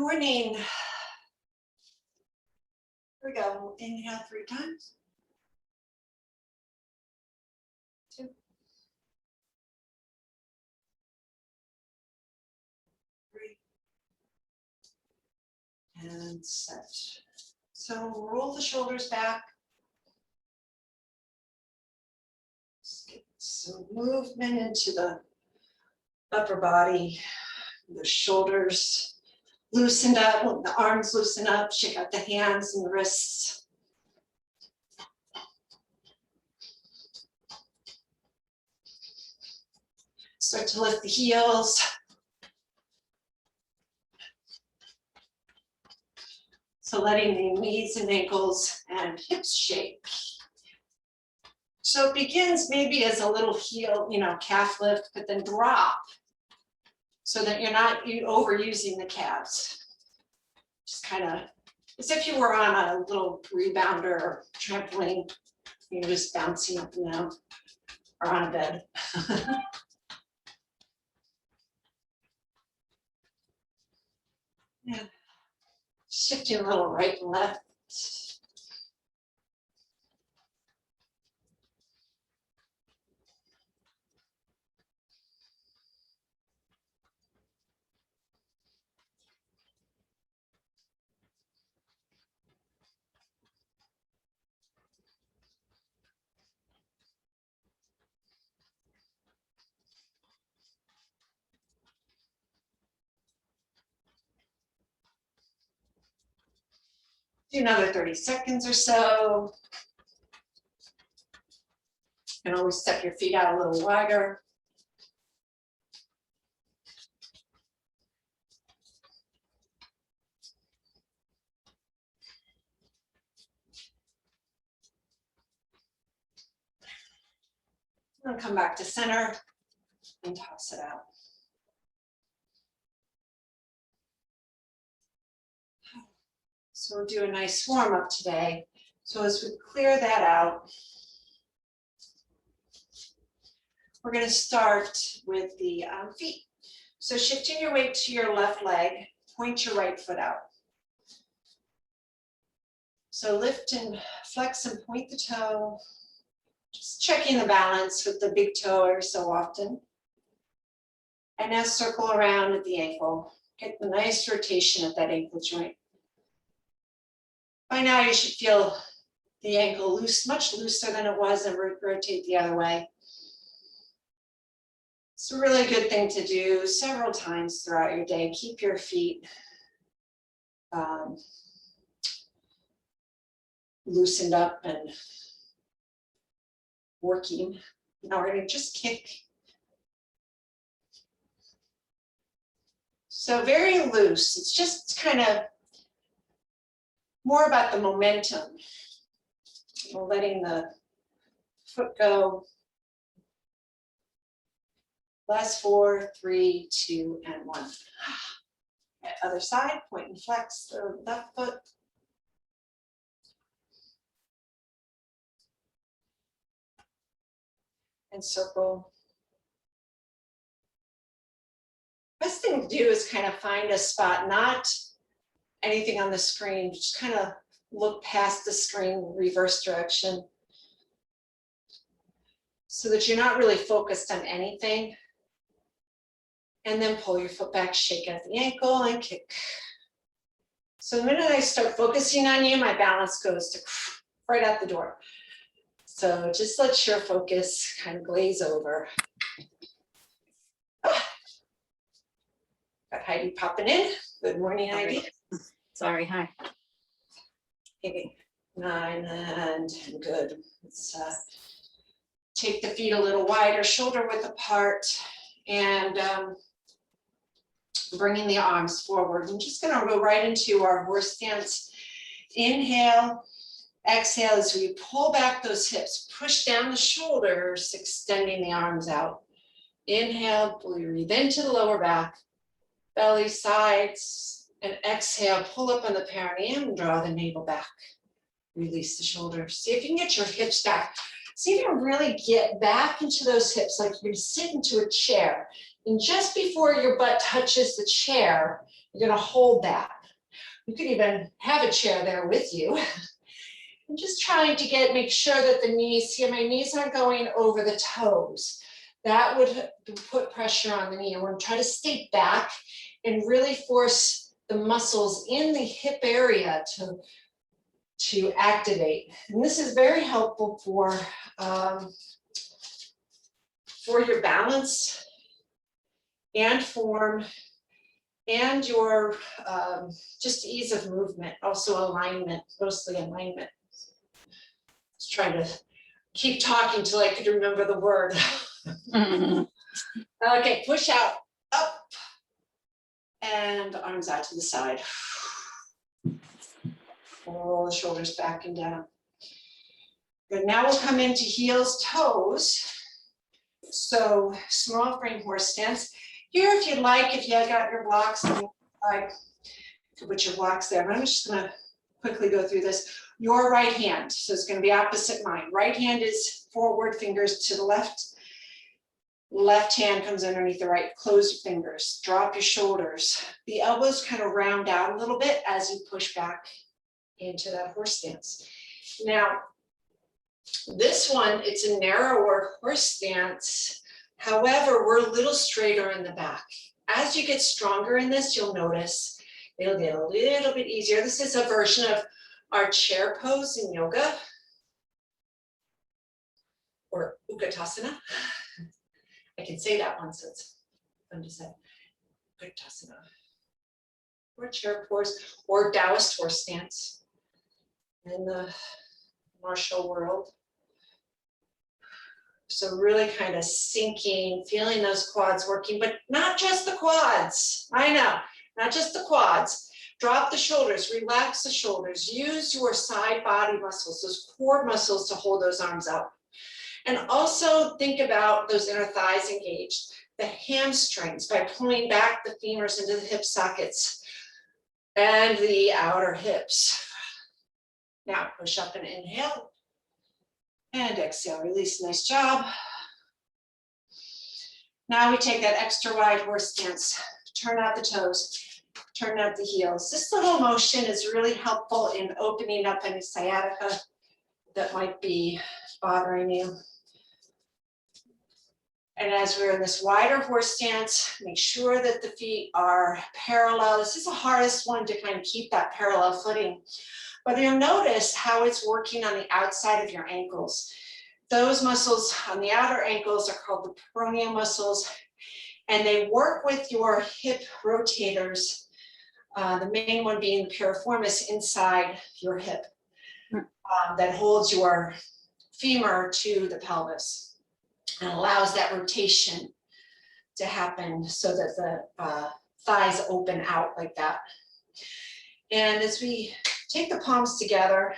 morning. Here we go. Inhale 3 times. 2. 3. And set. So roll the shoulders back. Just get some movement into the upper body, the shoulders loosened up, the arms loosen up, shake out the hands and the wrists. Start to lift the heels. So letting the knees and ankles and hips shake. So it begins maybe as a little heel, calf lift, but then drop so that you're not overusing the calves. Just kind of as if you were on a little rebounder or trampoline, you're just bouncing up and down or on a bed. Yeah. Shifting a little right and left. Do another 30 seconds or so. You can always step your feet out a little wider. And come back to center and toss it out. So we'll do a nice warm up today. So as we clear that out, we're going to start with the feet. So shifting your weight to your left leg, point your right foot out. So lift and flex and point the toe. Just checking the balance with the big toe every so often. And now circle around at the ankle. Get the nice rotation at that ankle joint. By now you should feel the ankle loose, much looser than it was, and rotate the other way. It's a really good thing to do several times throughout your day. Keep your feet loosened up and working. Now we're going to just kick. So very loose. It's just kind of more about the momentum. We're letting the foot go. Last 4, 3, 2, and 1. Other side, point and flex the left foot. And circle. Best thing to do is kind of find a spot, not anything on the screen, just kind of look past the screen, reverse direction, so that you're not really focused on anything. And then pull your foot back, shake out the ankle and kick. So the minute I start focusing on you, my balance goes to right out the door. So just let your focus kind of glaze over. Got Heidi popping in. Good morning, Heidi. Sorry, hi. Okay, 9 and 10, good. Let's take the feet a little wider, shoulder width apart, and bringing the arms forward. I'm just gonna go right into our horse stance. Inhale, exhale as we pull back those hips, push down the shoulders, extending the arms out. Inhale, breathe into the lower back, belly, sides, and exhale, pull up on the perineum, draw the navel back. Release the shoulders. See if you can get your hips back. See if you can really get back into those hips like you're gonna sit into a chair. And just before your butt touches the chair, you're gonna hold that. You could even have a chair there with you. I'm just trying to make sure that the knees, see, my knees aren't going over the toes. That would put pressure on the knee. I want to try to stay back and really force the muscles in the hip area to activate. And this is very helpful for your balance and form and your just ease of movement, also alignment, mostly alignment. Just trying to keep talking till I could remember the word. Okay, push out, up, and arms out to the side. Roll the shoulders back and down. Good, now we'll come into heels, toes. So small frame horse stance. Here, if you'd like, if you got your blocks, I could put your blocks there, but I'm just gonna quickly go through this. Your right hand, so it's gonna be opposite mine. Right hand is forward, fingers to the left. Left hand comes underneath the right. Close your fingers, drop your shoulders. The elbows kind of round out a little bit as you push back into that horse stance. Now, this one, it's a narrower horse stance. However, we're a little straighter in the back. As you get stronger in this, you'll notice it'll get a little bit easier. This is a version of our chair pose in yoga, or Utkatasana. I can say that one, so it's fun to say. Utkatasana, or chair pose, or Taoist horse stance in the martial world. So really kind of sinking, feeling those quads working, but not just the quads. I know, not just the quads. Drop the shoulders, relax the shoulders. Use your side body muscles, those core muscles to hold those arms up. And also think about those inner thighs engaged, the hamstrings by pulling back the femurs into the hip sockets and the outer hips. Now push up and inhale. And exhale, release, nice job. Now we take that extra wide horse stance. Turn out the toes, turn out the heels. This little motion is really helpful in opening up any sciatica that might be bothering you. And as we're in this wider horse stance, make sure that the feet are parallel. This is the hardest one to kind of keep that parallel footing. But you'll notice how it's working on the outside of your ankles. Those muscles on the outer ankles are called the peroneal muscles, and they work with your hip rotators, the main one being the piriformis inside your hip, that holds your femur to the pelvis and allows that rotation to happen so that the thighs open out like that. And as we take the palms together,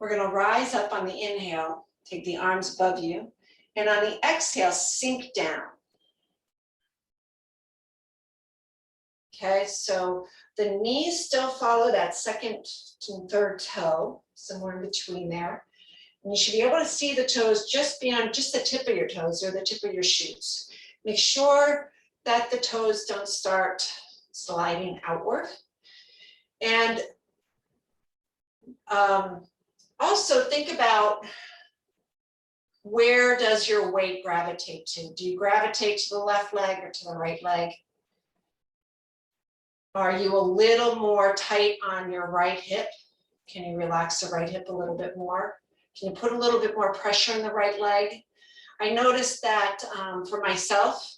we're going to rise up on the inhale, take the arms above you, and on the exhale, sink down. Okay, so the knees still follow that second and third toe, somewhere in between there. And you should be able to see the toes just beyond just the tip of your toes or the tip of your shoes. Make sure that the toes don't start sliding outward. And also think about, where does your weight gravitate to? Do you gravitate to the left leg or to the right leg? Are you a little more tight on your right hip? Can you relax the right hip a little bit more? Can you put a little bit more pressure on the right leg? I noticed that for myself,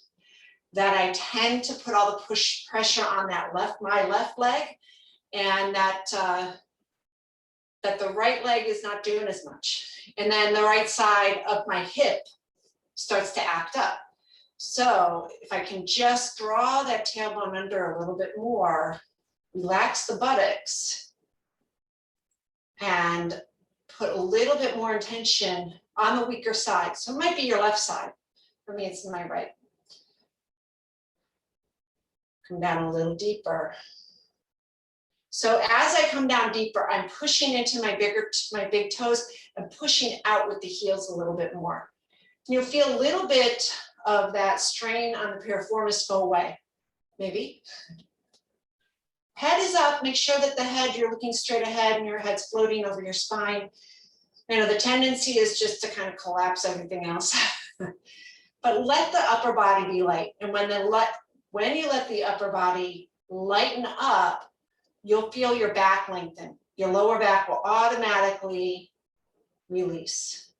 that I tend to put all the pressure on that my left leg, and that the right leg is not doing as much. And then the right side of my hip starts to act up. So if I can just draw that tailbone under a little bit more, relax the buttocks, and put a little bit more intention on the weaker side. So it might be your left side. For me, it's my right. Come down a little deeper. So as I come down deeper, I'm pushing into my big toes and pushing out with the heels a little bit more. You'll feel a little bit of that strain on the piriformis go away, maybe. Head is up, make sure that the head, you're looking straight ahead and your head's floating over your spine. You know, the tendency is just to kind of collapse everything else. But let the upper body be light. And when you let the upper body lighten up, you'll feel your back lengthen. Your lower back will automatically release.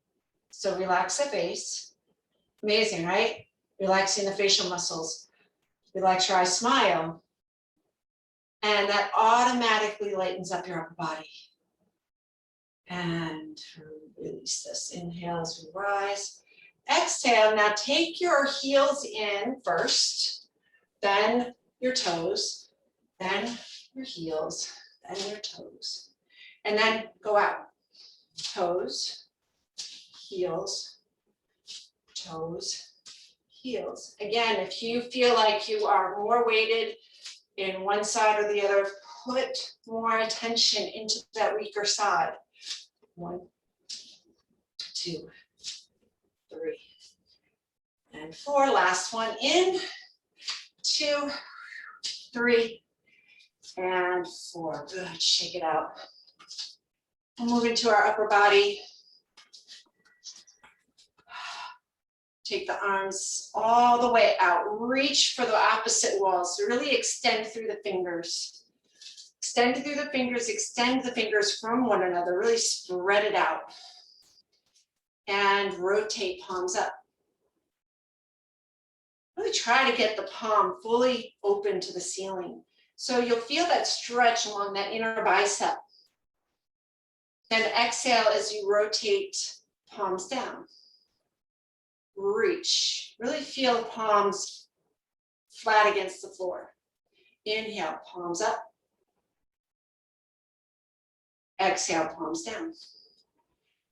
So relax the face. Amazing, right? Relaxing the facial muscles. Relax your eyes, smile. And that automatically lightens up your upper body. And release this. Inhale as we rise. Exhale. Now take your heels in first, then your toes, then your heels, then your toes. And then go out. Toes, heels, toes, heels. Again, if you feel like you are more weighted in one side or the other, put more attention into that weaker side. 1, 2, 3, and 4. Last one. In, 2, 3, and 4. Good. Shake it out. We'll move into our upper body. Take the arms all the way out. Reach for the opposite walls. So really extend through the fingers. Extend through the fingers, extend the fingers from one another. Really spread it out. And rotate palms up. Really try to get the palm fully open to the ceiling. So you'll feel that stretch along that inner bicep. Then exhale as you rotate palms down. Reach. Really feel the palms flat against the floor. Inhale, palms up. Exhale, palms down.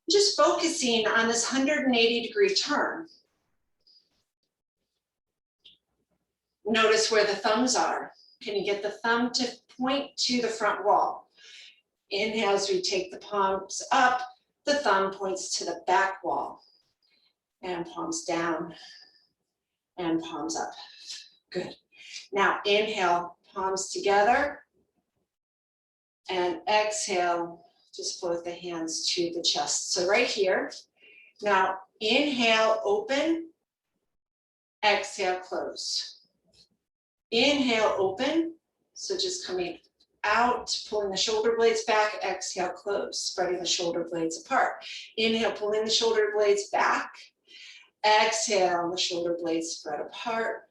Just focusing on this 180-degree turn. Notice where the thumbs are. Can you get the thumb to point to the front wall? Inhale as we take the palms up, the thumb points to the back wall. And palms down and palms up. Good. Now inhale, palms together. And exhale, just float the hands to the chest. So right here. Now inhale, open. Exhale, close. Inhale, open. So just coming out, pulling the shoulder blades back. Exhale, close, spreading the shoulder blades apart. Inhale, pulling the shoulder blades back. Exhale, the shoulder blades spread apart.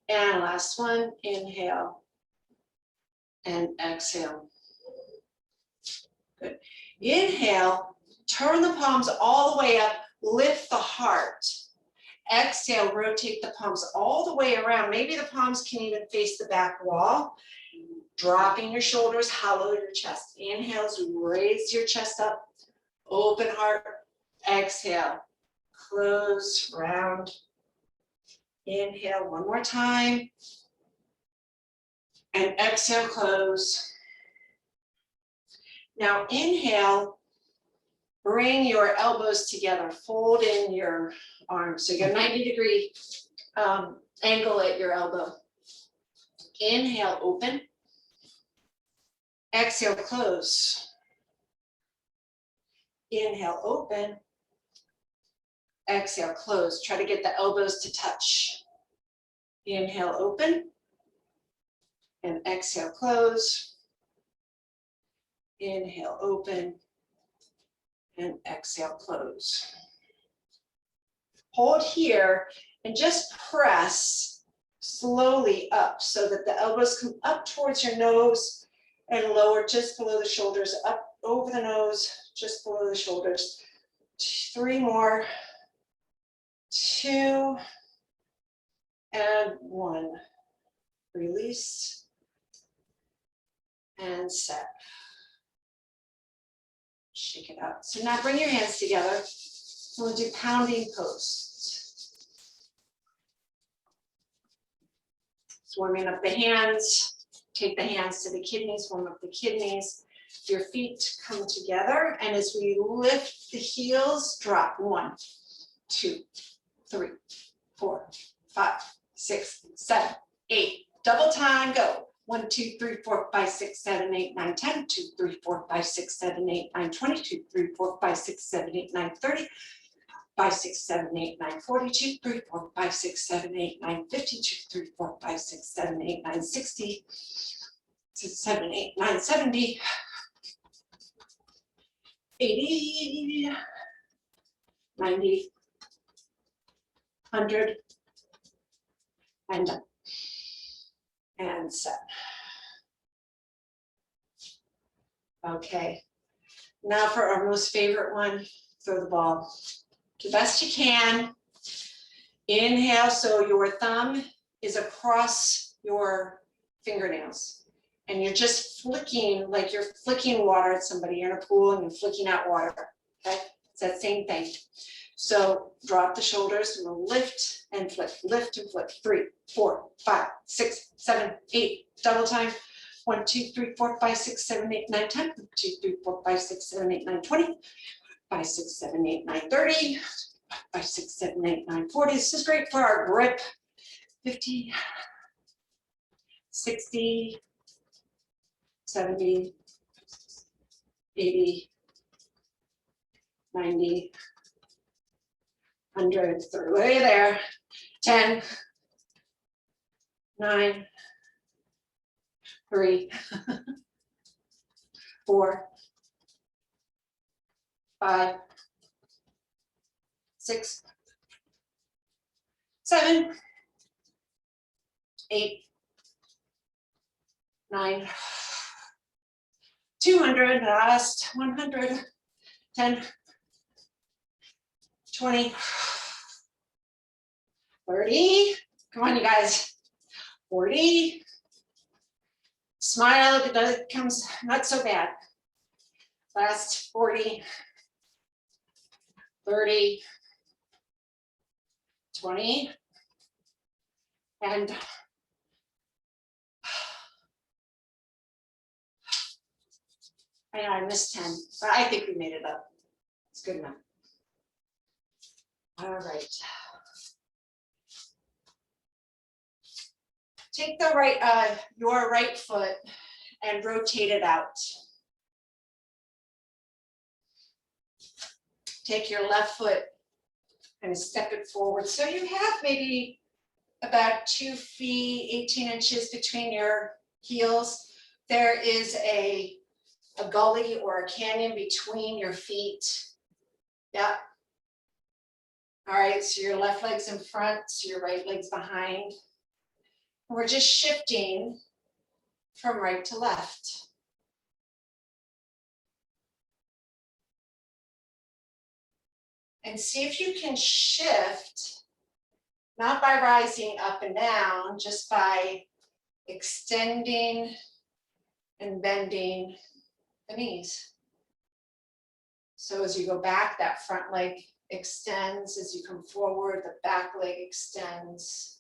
And last one, inhale and exhale. Good. Inhale, turn the palms all the way up, lift the heart. Exhale, rotate the palms all the way around. Maybe the palms can even face the back wall. Dropping your shoulders, hollow your chest. Inhale as you raise your chest up, open heart. Exhale. Close, round. Inhale one more time. And exhale, close. Now inhale, bring your elbows together, fold in your arms. So you got a 90-degree angle at your elbow. Inhale, open. Exhale, close. Inhale, open. Exhale, close. Try to get the elbows to touch. Inhale, open. And exhale, close. Inhale, open. And exhale, close. Hold here and just press slowly up so that the elbows come up towards your nose and lower just below the shoulders, up over the nose, just below the shoulders. 3 more. 2 and 1. Release and set. Shake it out. So now bring your hands together. We'll do pounding posts. So warming up the hands. Take the hands to the kidneys, warm up the kidneys. Your feet come together, and as we lift the heels, drop. 1, 2, 3, 4, 5, 6, 7, 8. Double time, go. 1, 2, 3, 4, 5, 6, 7, 8, 9, 10, 2, 3, 4, 5, 6, 7, 8, 9, 20, 2, 3, 4, 5, 6, 7, 8, 9, 30, 5, 6, 7, 8, 9, 40, 2, 3, 4, 5, 6, 7, 8, 9, 50, 2, 3, 4, 5, 6, 7, 8, 9, 60, 6, 7, 8, 9, 70, 80, 90, 100, and done. And set. Okay, now for our most favorite one, throw the ball the best you can. Inhale, so your thumb is across your fingernails and you're just flicking, like you're flicking water at somebody. You're in a pool and you're flicking out water, okay? It's that same thing. So drop the shoulders and we'll lift and flip, 3, 4, 5, 6, 7, 8, double time. 1, 2, 3, 4, 5, 6, 7, 8, 9, 10, 2, 3, 4, 5, 6, 7, 8, 9, 20, 5, 6, 7, 8, 9, 30, 5, 6, 7, 8, 9, 40. This is great for our grip. 50, 60, 70, 80, 90, 100, third way there, 10, 9, 3, 4, 5, 6, 7, 8, 9, 200, last 100, 10, 20, 30, come on you guys, 40, smile, it comes not so bad, last 40, 30, 20, and I know I missed 10, but I think we made it up. It's good enough. All right. Take the right, your right foot and rotate it out. Take your left foot and step it forward. So you have maybe about 2 feet, 18 inches between your heels. There is a gully or a canyon between your feet. Yeah. All right, so your left leg's in front, so your right leg's behind. We're just shifting from right to left. And see if you can shift, not by rising up and down, just by extending and bending the knees. So as you go back, that front leg extends. As you come forward, the back leg extends.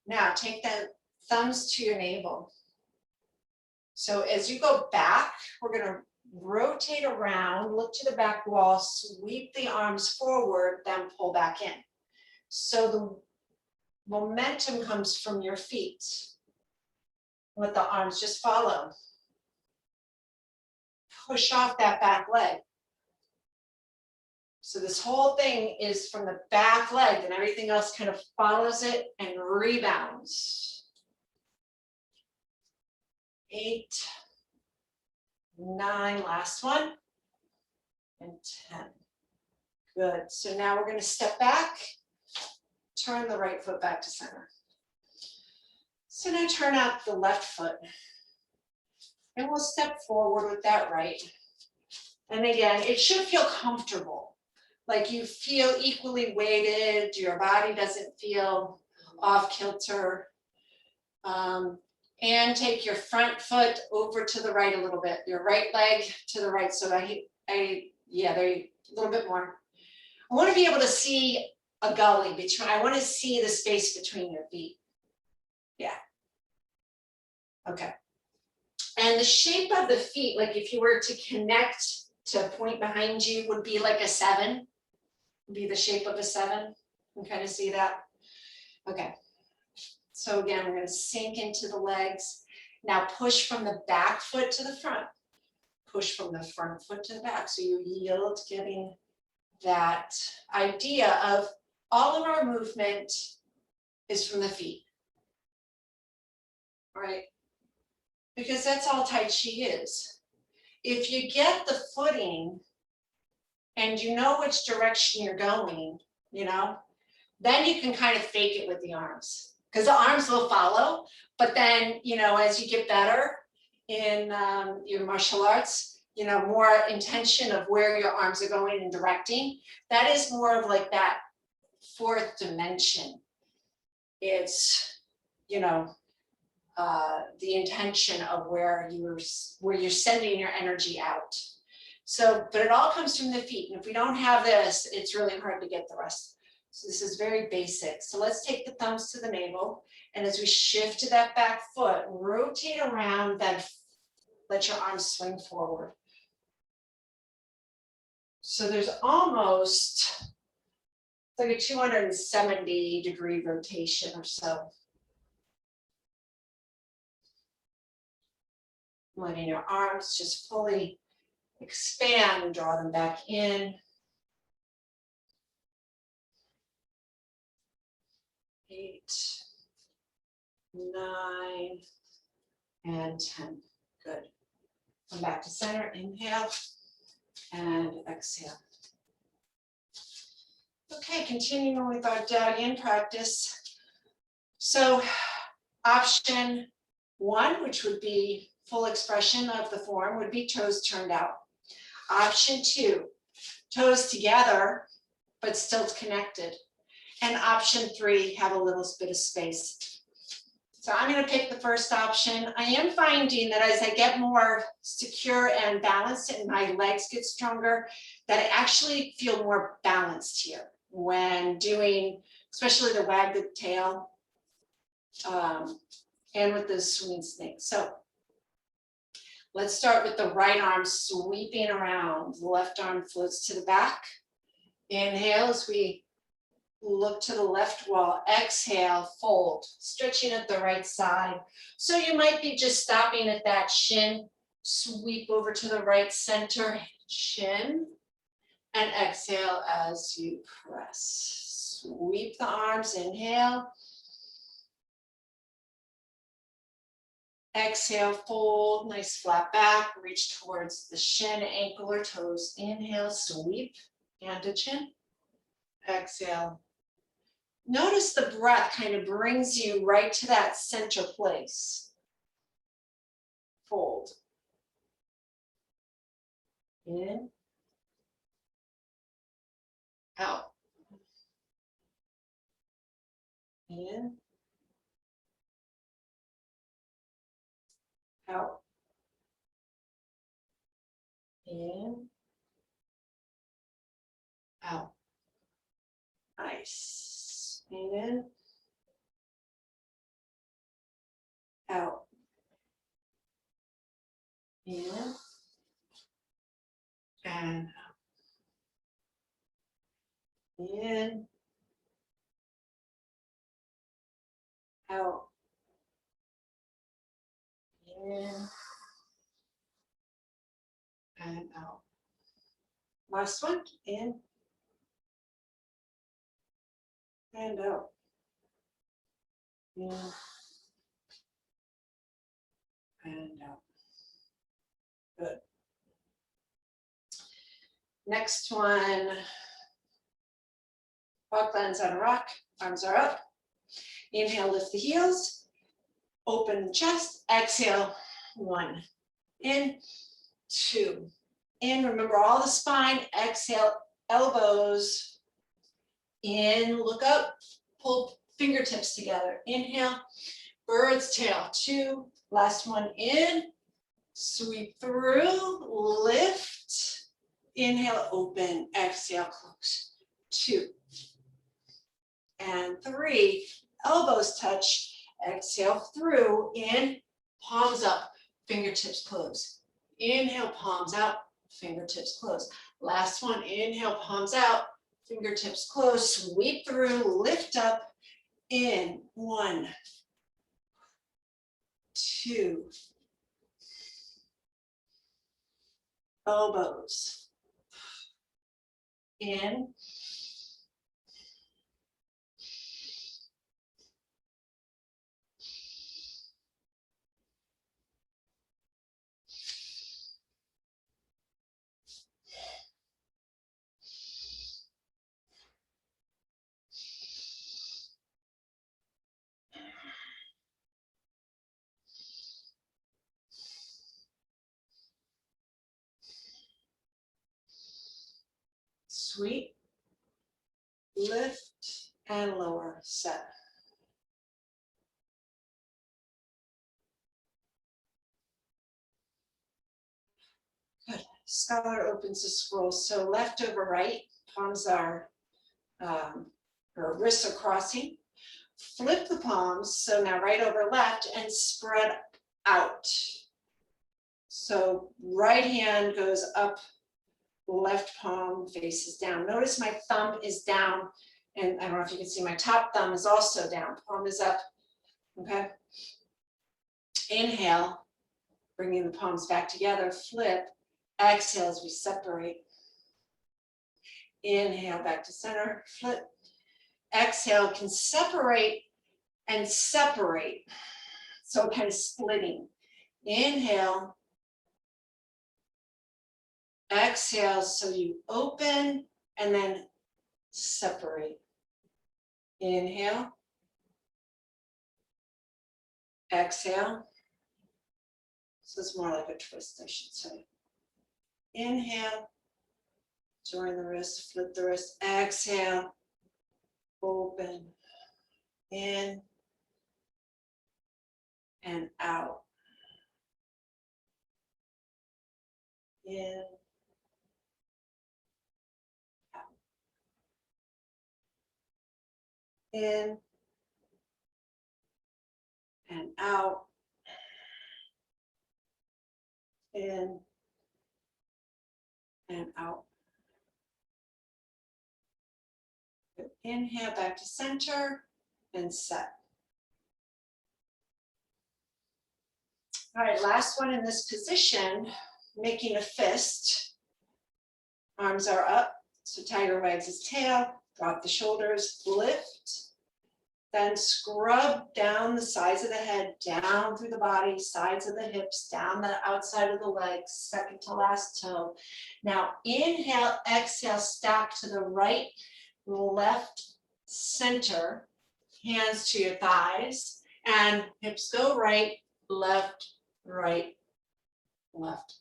Now take the thumbs to your navel. So as you go back, we're going to rotate around, look to the back wall, sweep the arms forward, then pull back in. So the momentum comes from your feet. Let the arms just follow. Push off that back leg. So this whole thing is from the back leg and everything else kind of follows it and rebounds. 8, 9, last one, and 10. Good. So now we're going to step back, turn the right foot back to center. So now turn out the left foot. And we'll step forward with that right. And again, it should feel comfortable. Like you feel equally weighted, your body doesn't feel off kilter. And take your front foot over to the right a little bit, your right leg to the right. So yeah, there you, a little bit more. I want to be able to see a gully between, I want to see the space between your feet. Yeah. Okay. And the shape of the feet, like if you were to connect to a point behind you, would be like a 7, would be the shape of a 7. You can kind of see that. Okay. So again, we're going to sink into the legs. Now push from the back foot to the front. Push from the front foot to the back. So you yield, getting that idea of all of our movement is from the feet, right? Because that's all Tai Chi is. If you get the footing and you know which direction you're going, you know, then you can kind of fake it with the arms, because the arms will follow. But then, you know, as you get better in your martial arts, you know, more intention of where your arms are going and directing, that is more of like that fourth dimension. It's, you know, the intention of where you're sending your energy out. So, but it all comes from the feet. And if we don't have this, it's really hard to get the rest. So this is very basic. So let's take the thumbs to the navel. And as we shift to that back foot, rotate around, then let your arms swing forward. So there's almost like a 270-degree rotation or so. Letting your arms just fully expand and draw them back in. 8, 9, and 10. Good. Come back to center, inhale and exhale. Okay, continuing with our Dao Yin practice. So option 1, which would be full expression of the form, would be toes turned out. Option 2, toes together, but still connected. And option 3, have a little bit of space. So I'm going to pick the first option. I am finding that as I get more secure and balanced and my legs get stronger, that I actually feel more balanced here when doing, especially the wag the tail and with the swinging snake. So let's start with the right arm sweeping around. The left arm floats to the back. Inhale as we look to the left wall. Exhale, fold, stretching at the right side. So you might be just stopping at that shin, sweep over to the right center, shin, and exhale as you press. Sweep the arms, inhale. Exhale, fold, nice flat back, reach towards the shin, ankle, or toes. Inhale, sweep, hand to chin. Exhale. Notice the breath kind of brings you right to that center place. Fold. In. Out. In. Out. In. Out. Nice. In. Out. In. And out. In. Out. In. And out. Last one. In. And out. In. And out. Good. Next one. Walk lands on a rock. Arms are up. Inhale, lift the heels. Open the chest. Exhale. 1. In. 2. In. Remember all the spine. Exhale. Elbows. In. Look up. Pull fingertips together. Inhale. Bird's tail. 2. Last one. In. Sweep through. Lift. Inhale. Open. Exhale. Close. 2. And 3. Elbows touch. Exhale through. In. Palms up. Fingertips close. Inhale. Palms out. Fingertips close. Last one. Inhale. Palms out. Fingertips close. Sweep through. Lift up. In, 1, 2. Elbows. In. Sweep, lift, and lower, set. Good. Scholar opens the scroll. So left over right, palms are, or wrists are crossing. Flip the palms, so now right over left, and spread out. So right hand goes up, left palm faces down. Notice my thumb is down, and I don't know if you can see my top thumb is also down. Palm is up, okay? Inhale, bringing the palms back together, flip. Exhale as we separate. Inhale, back to center, flip. Exhale, can separate and separate. So kind of splitting. Inhale. Exhale, so you open and then separate. Inhale. Exhale. So it's more like a twist, I should say. Inhale. Join the wrist, flip the wrist. Exhale. Open. In. And out. In. Out. In. And out. In. And out. Inhale, back to center, and set. All right, last one in this position, making a fist. Arms are up, so tiger wags his tail, drop the shoulders, lift, then scrub down the sides of the head, down through the body, sides of the hips, down the outside of the legs, second to last toe. Now inhale, exhale, stack to the right, left, center, hands to your thighs, and hips go right, left,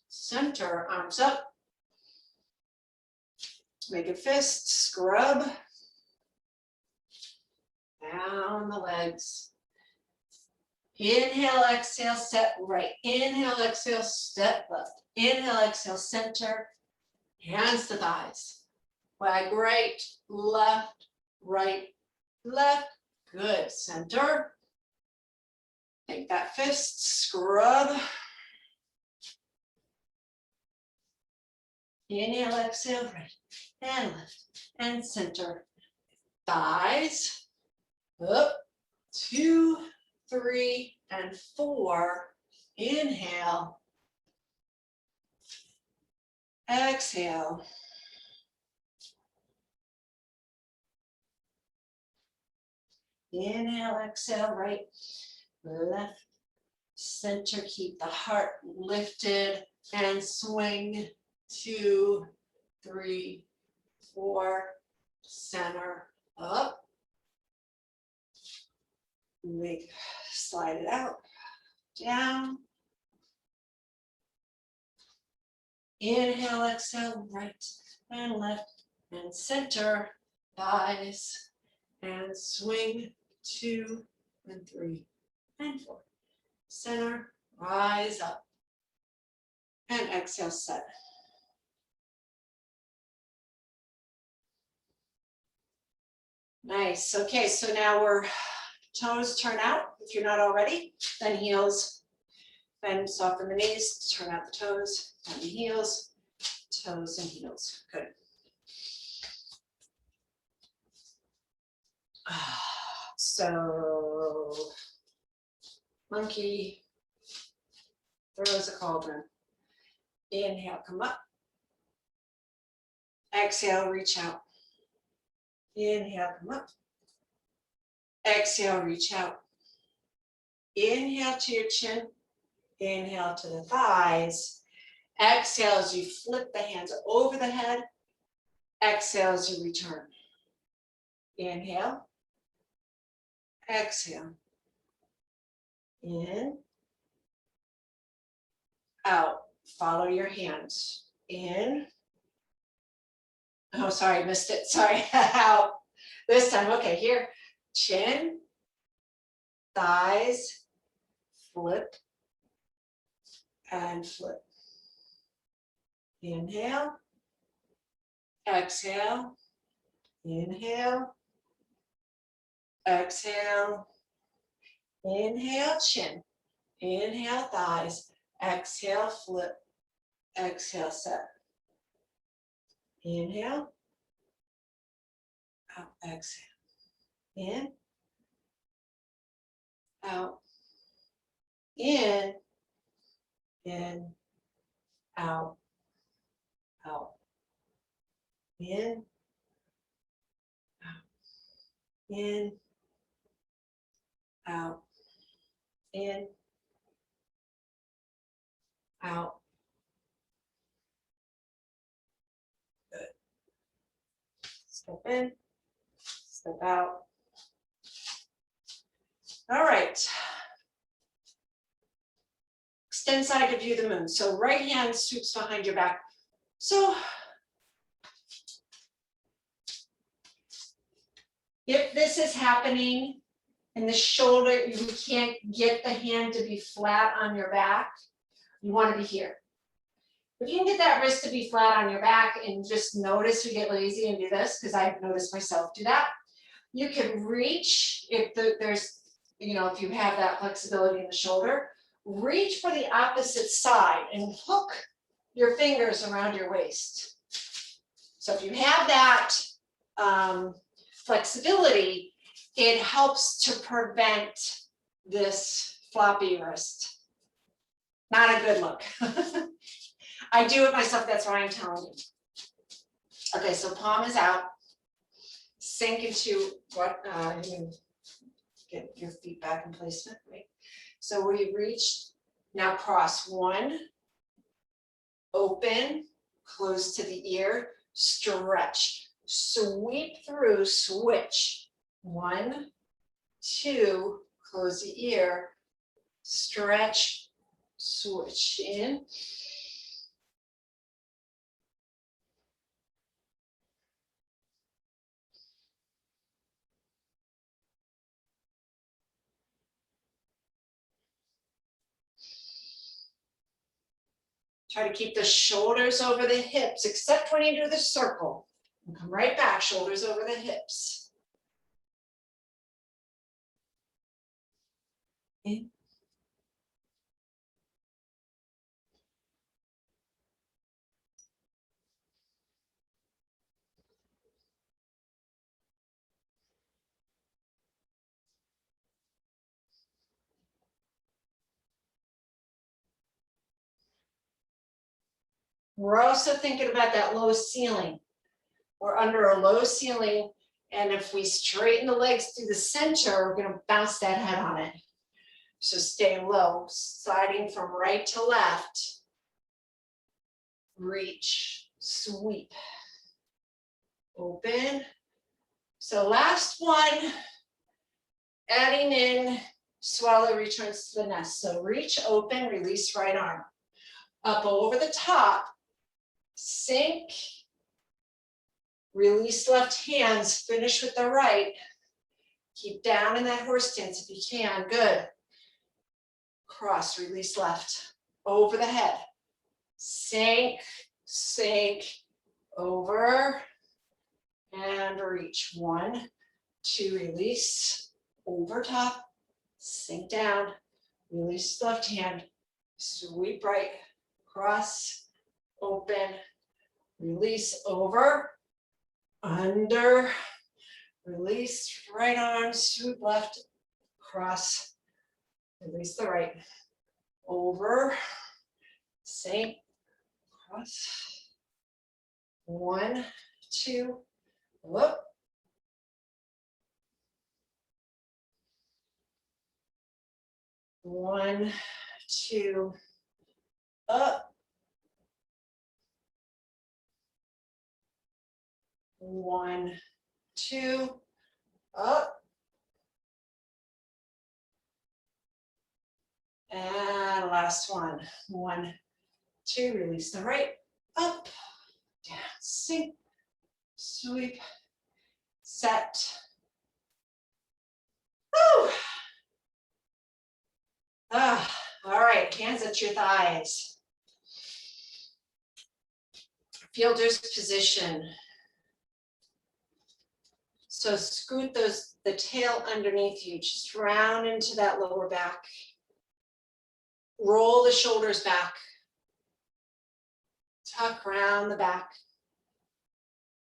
center, arms up. Make a fist, scrub down the legs. Inhale, exhale, step right. Inhale, exhale, step left. Inhale, exhale, center, hands to thighs. Wag right, left, good. Center. Make that fist, scrub. Inhale, exhale, right, and left, and center. Thighs, up, 2, 3, and 4. Inhale. Exhale. Inhale, exhale, right, left, center. Keep the heart lifted and swing. 2, 3, 4, center, up. Slide it out, down. Inhale, exhale, right and left and center, thighs, and swing. 2 and 3 and 4. Center, rise up, and exhale, set. Nice. Okay, so now we're toes turn out. If you're not already, then heels. Then soften the knees, turn out the toes, and the heels, toes and heels. Good. So monkey throws a cauldron. Inhale, come up. Exhale, reach out. Inhale, come up. Exhale, reach out. Inhale to your chin. Inhale to the thighs. Exhale as you flip the hands over the head. Exhale as you return. Inhale. Exhale. In. Out. Follow your hands. In. Oh, sorry, missed it. Sorry. Out. This time. Okay, here. Chin. Thighs. Flip. And flip. Inhale. Exhale. Inhale. Exhale. Inhale, chin. Inhale, thighs. Exhale, flip. Exhale, set. Inhale. Out, exhale. In. Out. In. In. Out. Out. In. Out. In. Out. In. Out. Good. Step in. Step out. All right. Extend side to view the moon. So right hand sweeps behind your back. So if this is happening in the shoulder, you can't get the hand to be flat on your back, you want to be here. If you can get that wrist to be flat on your back and just notice we get lazy and do this, because I've noticed myself do that, you can reach, if there's, you know, if you have that flexibility in the shoulder, reach for the opposite side and hook your fingers around your waist. So if you have that flexibility, it helps to prevent this floppy wrist. Not a good look. I do it myself, that's why I'm telling you. Okay, so palm is out. Sink into what, you get your feet back in placement, right? So we reach, now cross one, open, close to the ear, stretch, sweep through, switch. 1, 2, close the ear, stretch, switch in. Try to keep the shoulders over the hips, except when you do the circle. And come right back, shoulders over the hips. In. We're also thinking about that low ceiling. We're under a low ceiling, and if we straighten the legs through the center, we're going to bounce that head on it. So stay low, sliding from right to left. Reach, sweep, open. So last one, adding in, swallow returns to the nest. So reach, open, release right arm. Up over the top, sink, release left hands, finish with the right. Keep down in that horse stance if you can, good. Cross, release left, over the head. Sink, sink, over, and reach. 1, 2, release, over top, sink down, release left hand, sweep right, cross, open, release over, under, Release right arm, swoop left, cross, release the right, over, sink, cross, 1, 2, whoop. 1, 2, up. 1, 2, up. And last one. 1, 2, release the right, up, down, sink, sweep, set. Woo! Ah, all right, hands at your thighs. Fielder's position. So scoot the tail underneath you, just round into that lower back. Roll the shoulders back. Tuck round the back.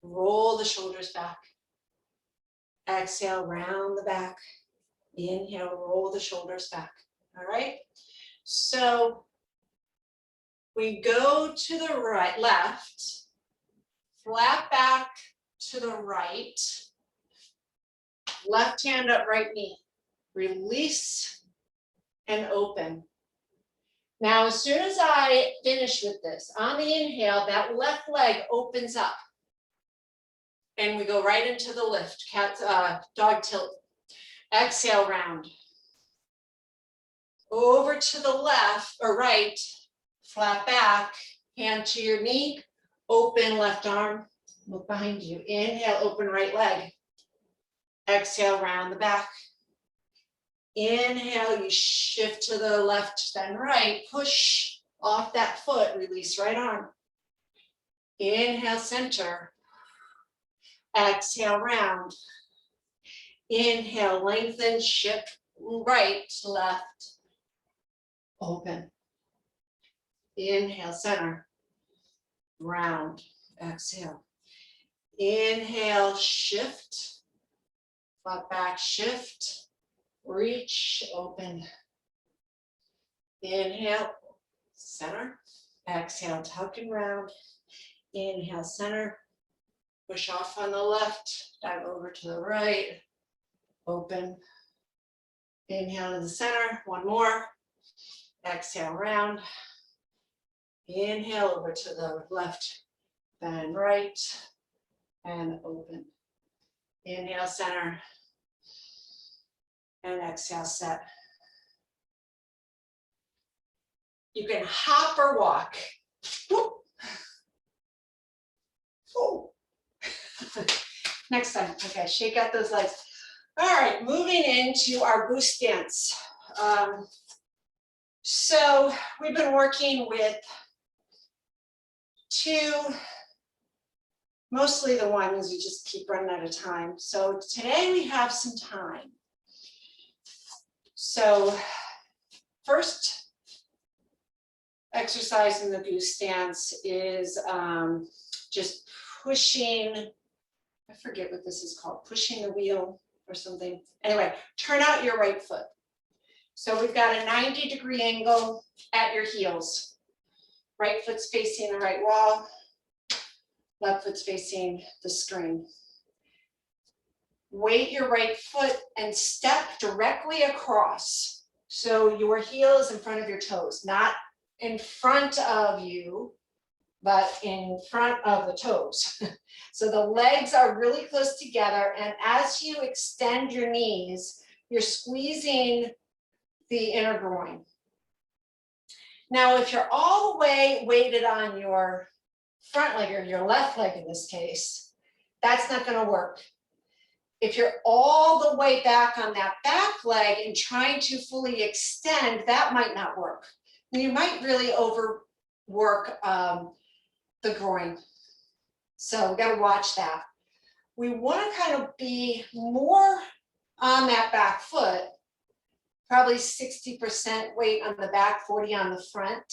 Roll the shoulders back. Exhale, round the back. Inhale, roll the shoulders back. All right. So we go to the right, left, flat back to the right, left hand up, right knee. Release and open. Now, as soon as I finish with this, on the inhale, that left leg opens up. And we go right into the lift, dog tilt. Exhale, round. Over to the left or right, flat back, hand to your knee, open left arm, look behind you. Inhale, open right leg. Exhale, round the back. Inhale, you shift to the left, then right, push off that foot, release right arm. Inhale, center. Exhale, round. Inhale, lengthen, shift right, left, open. Inhale, center, round, exhale. Inhale, shift, flat back, shift, reach, open. Inhale, center, exhale, tuck and round. Inhale, center, push off on the left, dive over to the right, open. Inhale to the center, one more. Exhale, round. Inhale over to the left, then right, and open. Inhale, center, and exhale, set. You can hop or walk. Whoop. Oh. Next time, okay, shake out those legs. All right, moving into our boost stance. So we've been working with two, mostly the ones, we just keep running out of time. So today we have some time. So first exercise in the boost stance is just pushing, I forget what this is called, pushing the wheel or something. Anyway, turn out your right foot. So we've got a 90-degree angle at your heels. Right foot's facing the right wall, left foot's facing the screen. Weight your right foot and step directly across. So your heel is in front of your toes, not in front of you, but in front of the toes. So the legs are really close together, and as you extend your knees, you're squeezing the inner groin. Now, if you're all the way weighted on your front leg, or your left leg in this case, that's not going to work. If you're all the way back on that back leg and trying to fully extend, that might not work. You might really overwork the groin. So we got to watch that. We want to kind of be more on that back foot, probably 60% weight on the back, 40 on the front.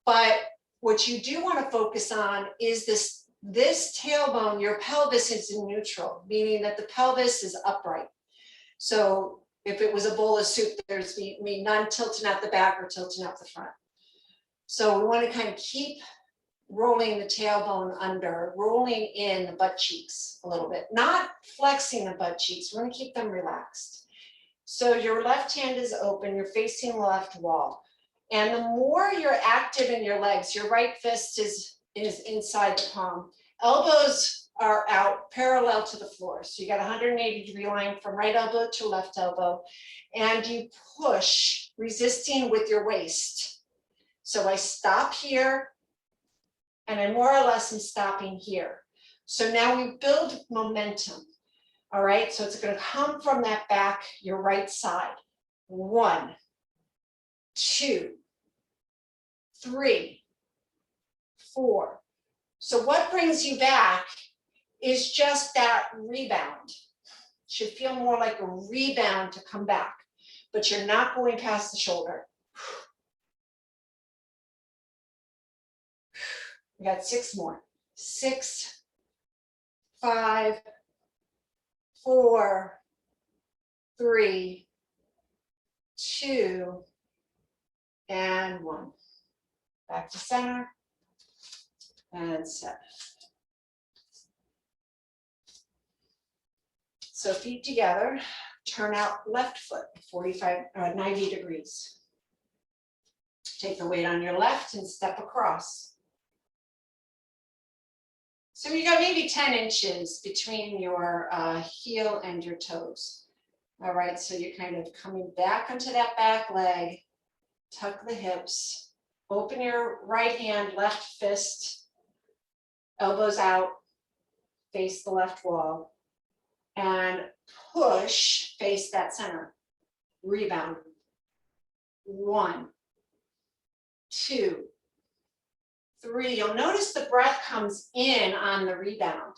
But what you do want to focus on is this this tailbone, your pelvis is in neutral, meaning that the pelvis is upright. So if it was a bowl of soup, there's me none tilting out the back or tilting out the front. So we want to kind of keep rolling the tailbone under, rolling in the butt cheeks a little bit, not flexing the butt cheeks. We're going to keep them relaxed. So your left hand is open, you're facing the left wall. And the more you're active in your legs, your right fist is inside the palm. Elbows are out parallel to the floor. So you got a 180-degree line from right elbow to left elbow. And you push, resisting with your waist. So I stop here, and I more or less am stopping here. So now we build momentum. All right, so it's going to come from that back, your right side. 1, 2, 3, 4. So what brings you back is just that rebound. Should feel more like a rebound to come back, but you're not going past the shoulder. We got 6 more. 6, 5, 4, 3, 2, and 1. Back to center and set. So feet together, turn out left foot 90 degrees. Take the weight on your left and step across. So you got maybe 10 inches between your heel and your toes. All right, so you're kind of coming back onto that back leg, tuck the hips, open your right hand, left fist, elbows out, face the left wall, and push, face that center. Rebound. 1, 2, 3. You'll notice the breath comes in on the rebound.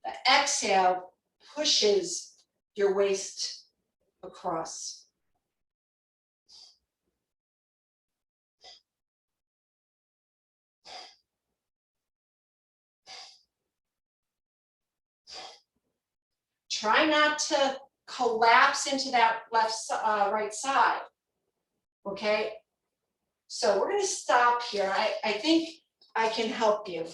The exhale pushes your waist across. Try not to collapse into that right side. Okay, so we're going to stop here. I think I can help you.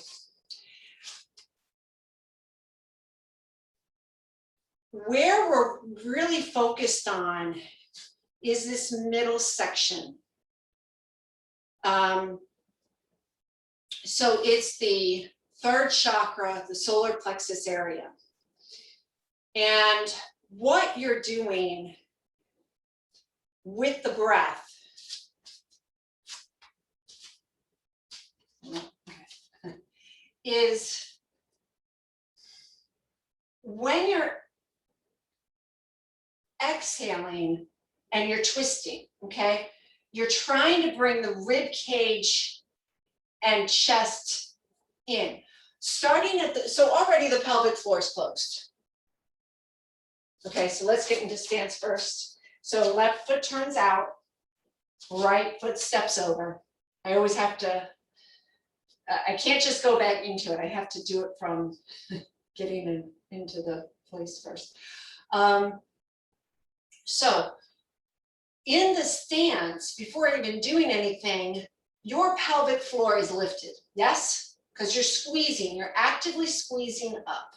Where we're really focused on is this middle section. So it's the 3rd chakra, the solar plexus area. And what you're doing with the breath is when you're exhaling and you're twisting, okay? You're trying to bring the rib cage and chest in. Starting at so already the pelvic floor is closed. Okay, so let's get into stance first. So left foot turns out, right foot steps over. I always have to, I can't just go back into it. I have to do it from getting into the place first. So in the stance, before even doing anything, your pelvic floor is lifted, yes? Because you're squeezing, you're actively squeezing up.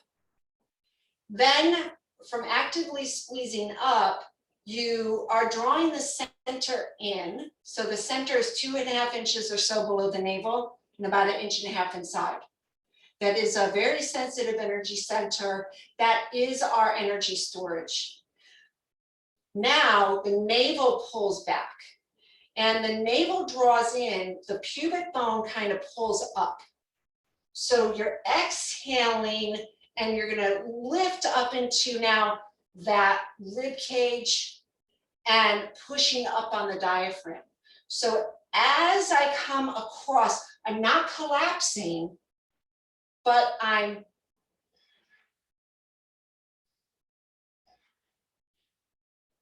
Then from actively squeezing up, you are drawing the center in. So the center is 2.5 inches or so below the navel and about 1.5 inches inside. That is a very sensitive energy center. That is our energy storage. Now the navel pulls back and the navel draws in, the pubic bone kind of pulls up. So you're exhaling and you're going to lift up into now that rib cage and pushing up on the diaphragm. So as I come across, I'm not collapsing, but I'm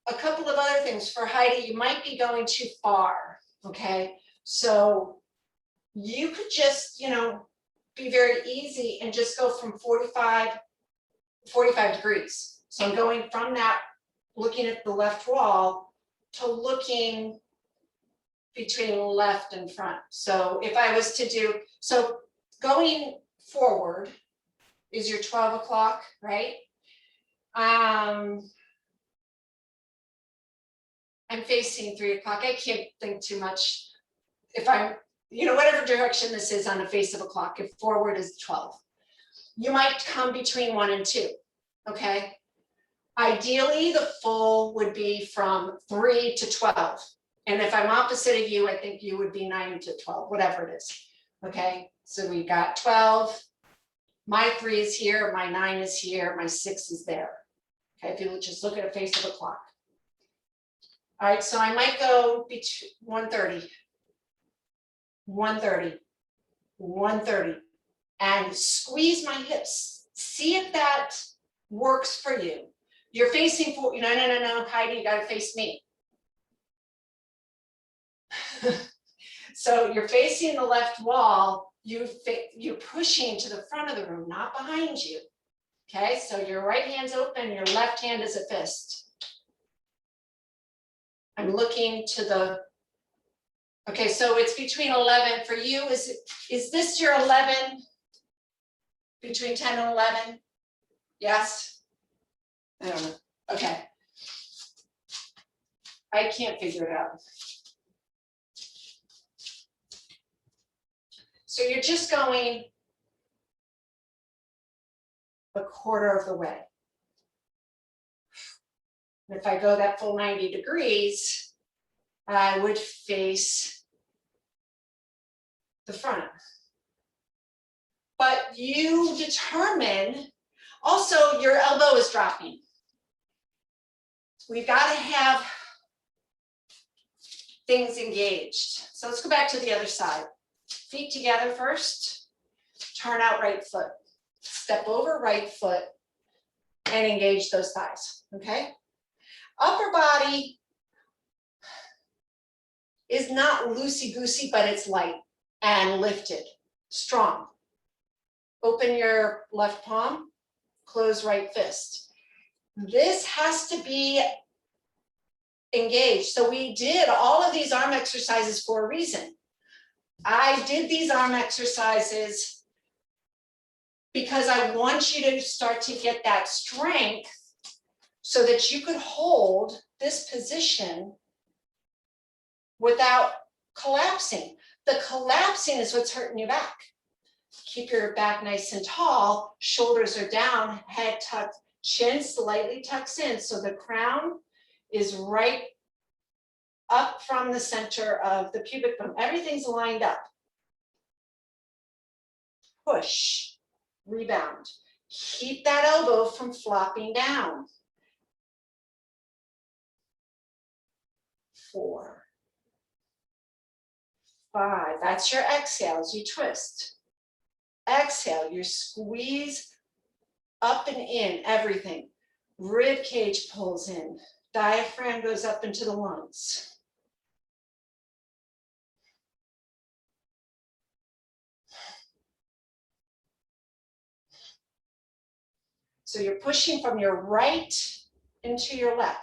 a couple of other things for Heidi. You might be going too far, okay? So you could just, be very easy and just go from 45 degrees. So I'm going from that, looking at the left wall to looking between left and front. So if I was to do, so going forward is your 12 o'clock, right? I'm facing 3 o'clock. I can't think too much. If I'm, whatever direction this is on the face of a clock, if forward is 12, you might come between 1 and 2, okay? Ideally, the full would be from 3 to 12. And if I'm opposite of you, I think you would be 9 to 12, whatever it is, okay? So we got 12, my 3 is here, my 9 is here, my 6 is there. Okay, if you just look at a face of a clock. All right, so I might go between 1:30, 1:30, 1:30, and squeeze my hips. See if that works for you. You're facing for, no, Heidi, you gotta face me. So you're facing the left wall, you're pushing to the front of the room, not behind you. Okay, so your right hand's open, your left hand is a fist. I'm looking to the, okay, so it's between 11 for you. Is this your 11? Between 10 and 11? Yes? I don't know. Okay. I can't figure it out. So you're just going a quarter of the way. And if I go that full 90 degrees, I would face the front. But you determine, also your elbow is dropping. We've got to have things engaged. So let's go back to the other side. Feet together first, turn out right foot. Step over right foot and engage those thighs, okay? Upper body is not loosey-goosey, but it's light and lifted, strong. Open your left palm, close right fist. This has to be engaged. So we did all of these arm exercises for a reason. I did these arm exercises because I want you to start to get that strength so that you could hold this position without collapsing. The collapsing is what's hurting your back. Keep your back nice and tall, shoulders are down, head tucked, chin slightly tucks in, so the crown is right up from the center of the pubic bone. Everything's lined up. Push, rebound. Keep that elbow from flopping down. 4, 5, that's your exhale as you twist. Exhale, you squeeze up and in, everything. Rib cage pulls in, diaphragm goes up into the lungs. So you're pushing from your right into your left.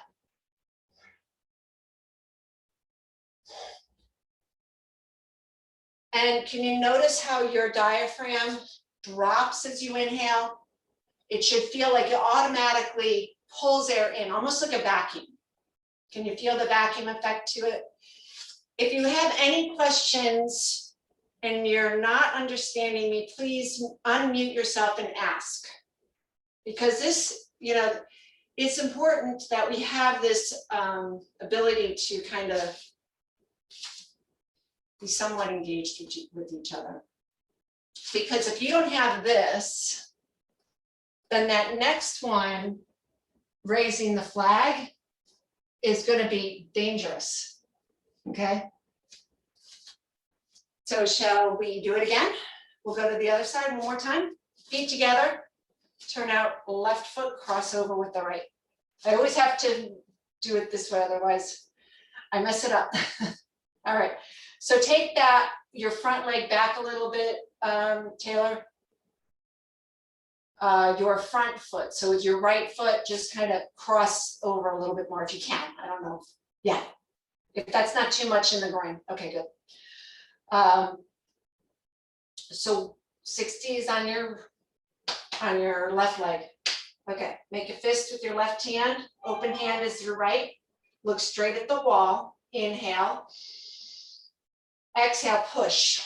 And can you notice how your diaphragm drops as you inhale? It should feel like it automatically pulls air in, almost like a vacuum. Can you feel the vacuum effect to it? If you have any questions and you're not understanding me, please unmute yourself and ask. Because this, it's important that we have this ability to kind of be somewhat engaged with each other. Because if you don't have this, then that next one, raising the flag, is going to be dangerous. Okay? So shall we do it again? We'll go to the other side one more time. Feet together. Turn out left foot, cross over with the right. I always have to do it this way, otherwise I mess it up. All right, so take that, your front leg back a little bit, Taylor? Your front foot. So with your right foot, just kind of cross over a little bit more if you can. I don't know. Yeah. If that's not too much in the groin. Okay, good. So 60 is on your left leg. Okay, make a fist with your left hand. Open hand is your right. Look straight at the wall. Inhale. Exhale, push.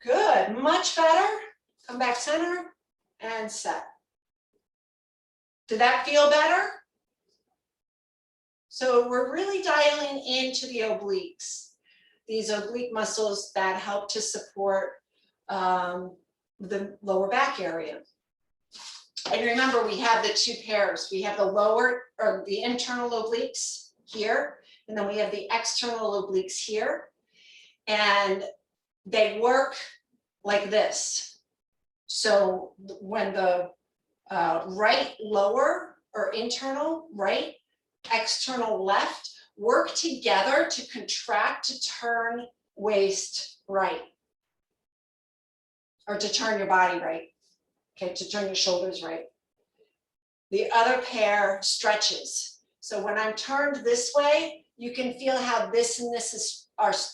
Good, much better. Come back center and set. Did that feel better? So we're really dialing into the obliques. These oblique muscles that help to support the lower back area. And remember, we have the two pairs. We have the lower or the internal obliques here, and then we have the external obliques here. And they work like this. So when the right lower or internal right, external left work together to contract to turn waist right, or to turn your body right, okay, to turn your shoulders right. The other pair stretches. So when I'm turned this way, you can feel how this and this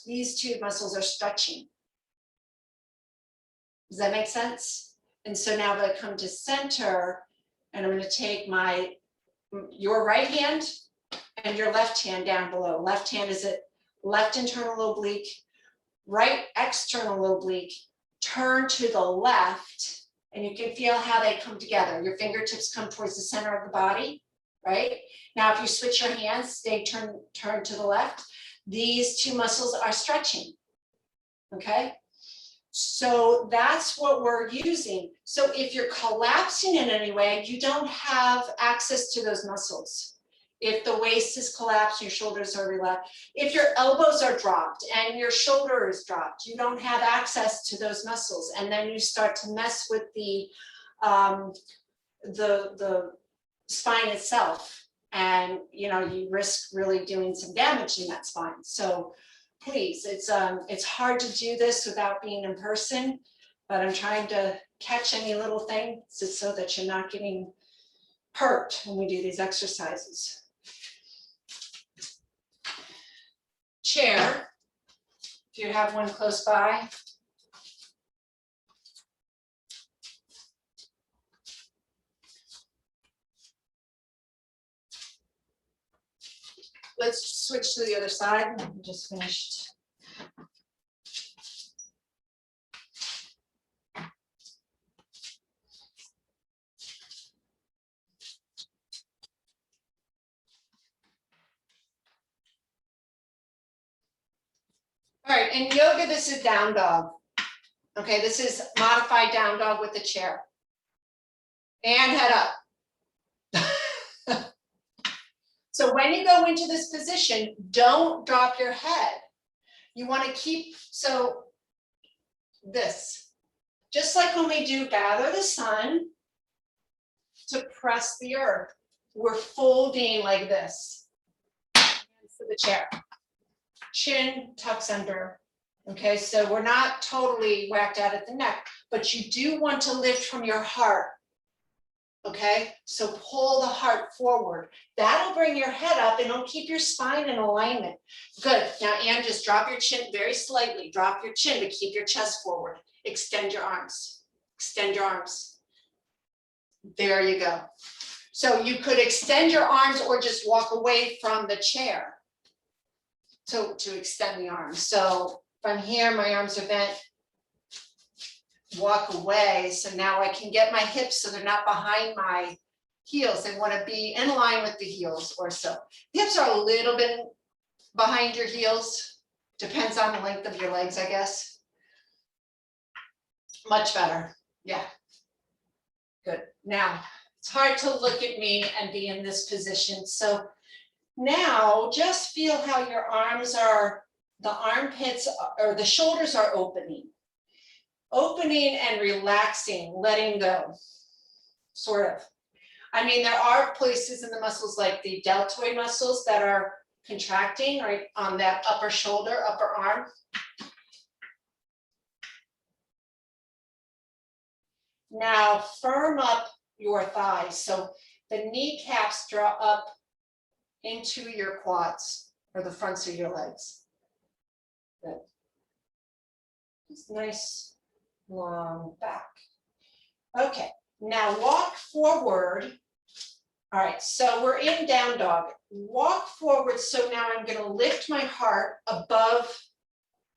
these two muscles are stretching. Does that make sense? And so now that I come to center, and I'm going to take your right hand and your left hand down below. Left hand is at left internal oblique, right external oblique, turn to the left, and you can feel how they come together. Your fingertips come towards the center of the body, right? Now, if you switch your hands, they turn to the left. These two muscles are stretching, okay? So that's what we're using. So if you're collapsing in any way, you don't have access to those muscles. If the waist is collapsed, your shoulders are relaxed. If your elbows are dropped and your shoulder is dropped, you don't have access to those muscles. And then you start to mess with the spine itself. And you risk really doing some damage in that spine. So please, it's hard to do this without being in person, but I'm trying to catch any little thing so that you're not getting hurt when we do these exercises. Chair, if you have one close by. Let's switch to the other side. I just finished. All right, in yoga, this is down dog. Okay, this is modified down dog with the chair. And head up. So when you go into this position, don't drop your head. You want to keep, so this, just like when we do gather the sun to press the earth, we're folding like this. Hands to the chair. Chin tucks under. Okay, so we're not totally whacked out at the neck, but you do want to lift from your heart. Okay, so pull the heart forward. That'll bring your head up and it'll keep your spine in alignment. Good. Now, Ann, just drop your chin very slightly. Drop your chin, but keep your chest forward. Extend your arms. Extend your arms. There you go. So you could extend your arms or just walk away from the chair to extend the arms. So from here, my arms are bent. Walk away. So now I can get my hips so they're not behind my heels. They want to be in line with the heels or so. Hips are a little bit behind your heels. Depends on the length of your legs, I guess. Much better. Yeah. Good. Now, it's hard to look at me and be in this position. So now just feel how your arms are the armpits or the shoulders are opening and relaxing, letting go, sort of. I mean, there are places in the muscles like the deltoid muscles that are contracting right on that upper shoulder, upper arm. Now firm up your thighs. So the kneecaps draw up into your quads or the fronts of your legs. Good. It's nice long back. Okay, now walk forward. All right, so we're in down dog. Walk forward. So now I'm going to lift my heart above,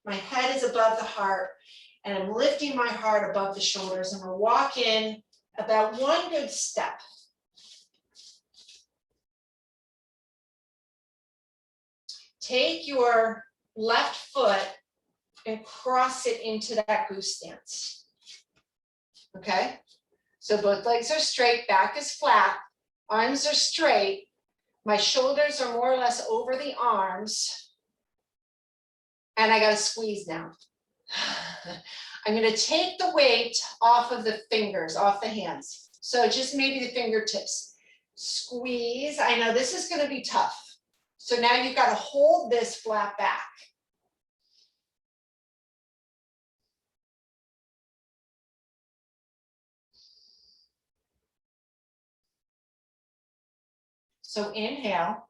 my head is above the heart, and I'm lifting my heart above the shoulders. I'm going to walk in about one good step. Take your left foot and cross it into that goose stance. Okay, so both legs are straight, back is flat, arms are straight. My shoulders are more or less over the arms. And I got to squeeze now. I'm going to take the weight off of the fingers, off the hands. So just maybe the fingertips. Squeeze. I know this is going to be tough. So now you've got to hold this flat back. So inhale.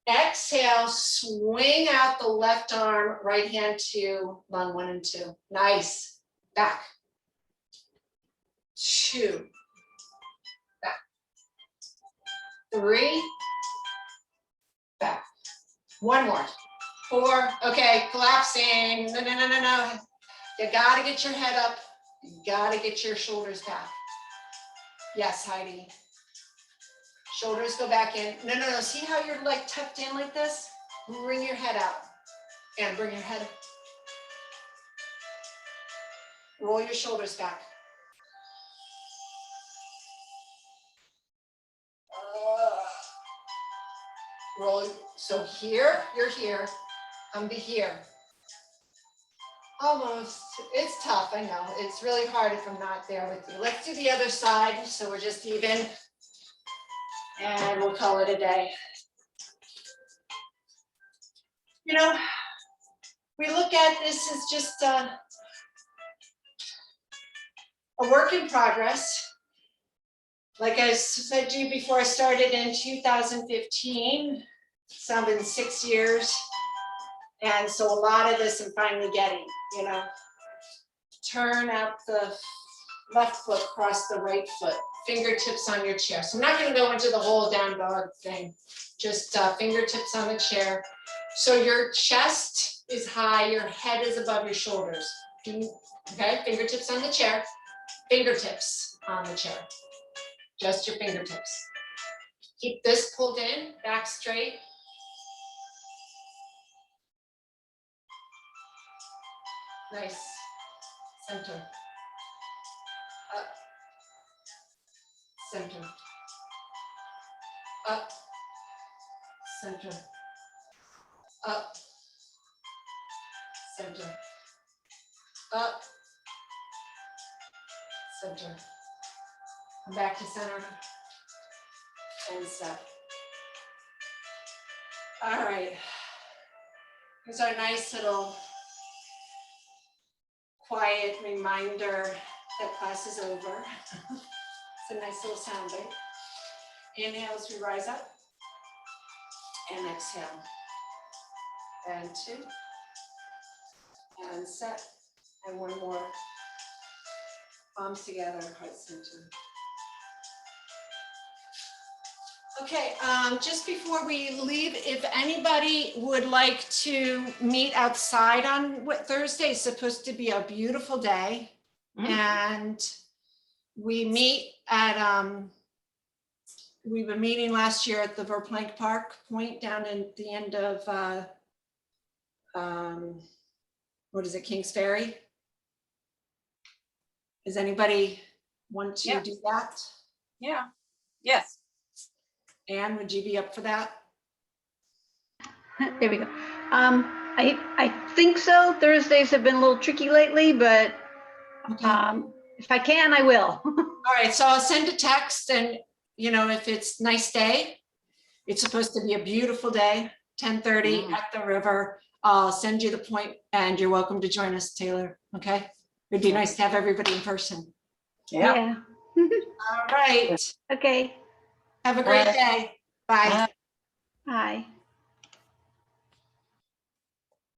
Exhale, swing out the left arm, right hand to lung 1 and 2. Nice. Back. 2. Back. 3. Back. 1 more. 4. Okay, collapsing. No, no, no, no, no. You gotta get your head up. You gotta get your shoulders back. Yes, Heidi. Shoulders go back in. No, no, no. See how you're like tucked in like this? Bring your head out. And bring your head. Roll your shoulders back. Roll. So here, you're here. I'm here. Almost. It's tough, I know. It's really hard if I'm not there with you. Let's do the other side. So we're just even. And we'll call it a day. You know, we look at this as just a work in progress. Like I said to you before, I started in 2015. So I've been 6 years. And so a lot of this I'm finally getting, you know. Turn out the left foot, cross the right foot, fingertips on your chair. So I'm not going to go into the whole down dog thing, just fingertips on the chair. So your chest is high, your head is above your shoulders. Okay, fingertips on the chair, fingertips on the chair, just your fingertips. Keep this pulled in, back straight. Nice. Center. Up. Center. Up. Center. Up. Center. Up. Center. Come back to center. And step. All right. Here's our nice little quiet reminder that class is over. It's a nice little sound bite. Inhale as we rise up. And exhale. And 2. And set. And 1 more. Palms together, heart center. Okay, just before we leave, if anybody would like to meet outside on Thursday, it's supposed to be a beautiful day. Mm-hmm. And we meet at, we've been meeting last year at the Verplank Park Point down at the end of, what is it, Kings Ferry? Does anybody want to do that? Yeah. Yes. Anne, would you be up for that? There we go. I think so. Thursdays have been a little tricky lately, but Okay, all if I can, I will. right, so I'll send a text and, if it's nice day, it's supposed to be a beautiful day, 10:30 at the river. I'll send you the point and you're welcome to join us, Taylor, okay? It'd be nice to have everybody in person. Yeah. All right, Okay. have a great day. Bye. Bye.